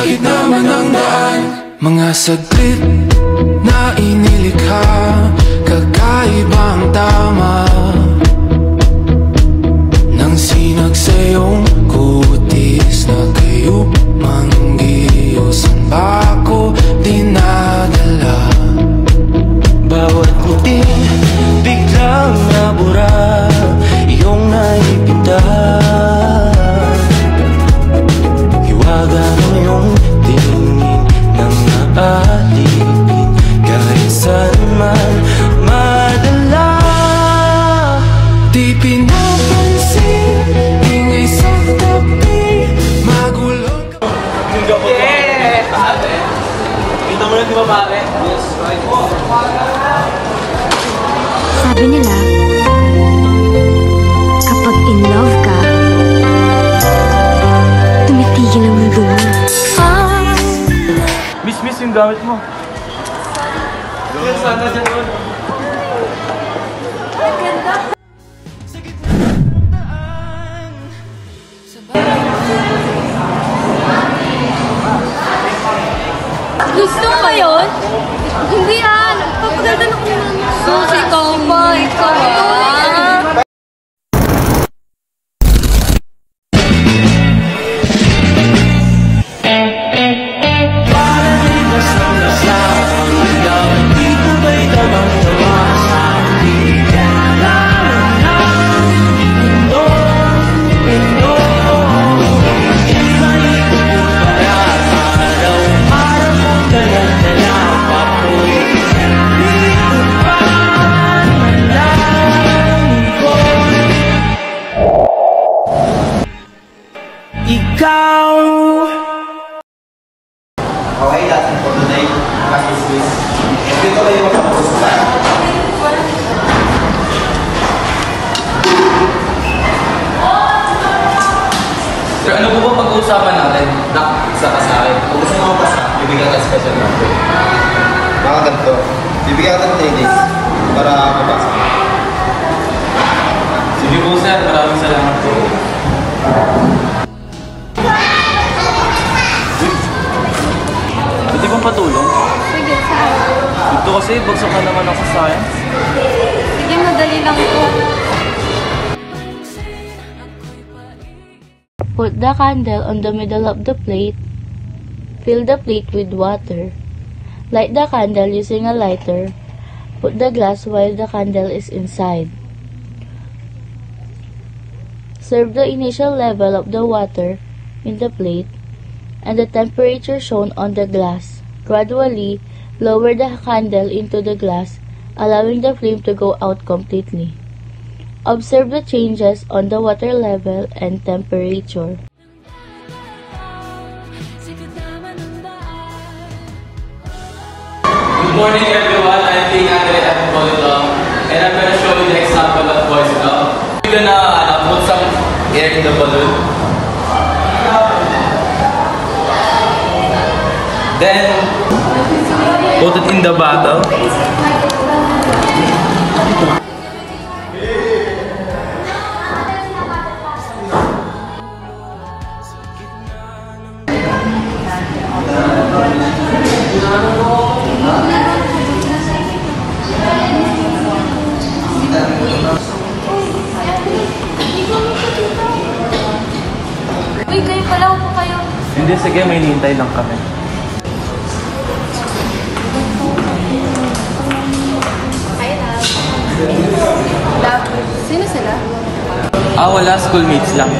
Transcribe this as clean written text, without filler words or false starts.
gitna man ng daan. Mga saglit na inilikha, kakaibang tama nang sinag sa iyong kutis na kayo manggiyosan ba ako dinadala? Bawat ngiti biglang nabura, iyong naipita. Hiwaga ng iyong tingin nang naalipin, kahit saan man madala. Di pinapansin, ingay sa tabi, magulong ka. Yeah! Kita mo lang di ba pare? Yes, right. Sabi nila, kapag in love ka, tumitigil ang mundo mo. Miss yung gamit mo. Yes, sana dyan doon. Gusto mo yun? Hindi yan. Papagalitan ako naman. Sus, ikaw ba? Ikaw ba? Okay, that's it for today. As is this. Dito kayo magpapasukan. Sir, ano po ba pag-uusapan natin? Isa ka sa akin. Kung gusto mo mapasa, bibigyan ka special number. Mga ganito, bibigyan ka ng 3 days para mapasa. Sige po sir, maraming salamat po. Pwede bang patulong? Sige, saan? Dito kasi, bagsak ka naman ako sa science. Sige, madali lang po. Put the candle on the middle of the plate. Fill the plate with water. Light the candle using a lighter. Put the glass while the candle is inside. Serve the initial level of the water in the plate and the temperature shown on the glass. Gradually, lower the candle into the glass, allowing the flame to go out completely. Observe the changes on the water level and temperature. Good morning everyone, I'm King Andre at Polydom, and I'm going to show you the example of voice love. We're gonna put some air in the balloon. Then, put it in the bottle. Uy, kayo pala po kayo. Hindi, sige, may hinihintay lang kami. Hi, love. Love, sino sila? Wala, schoolmates lang.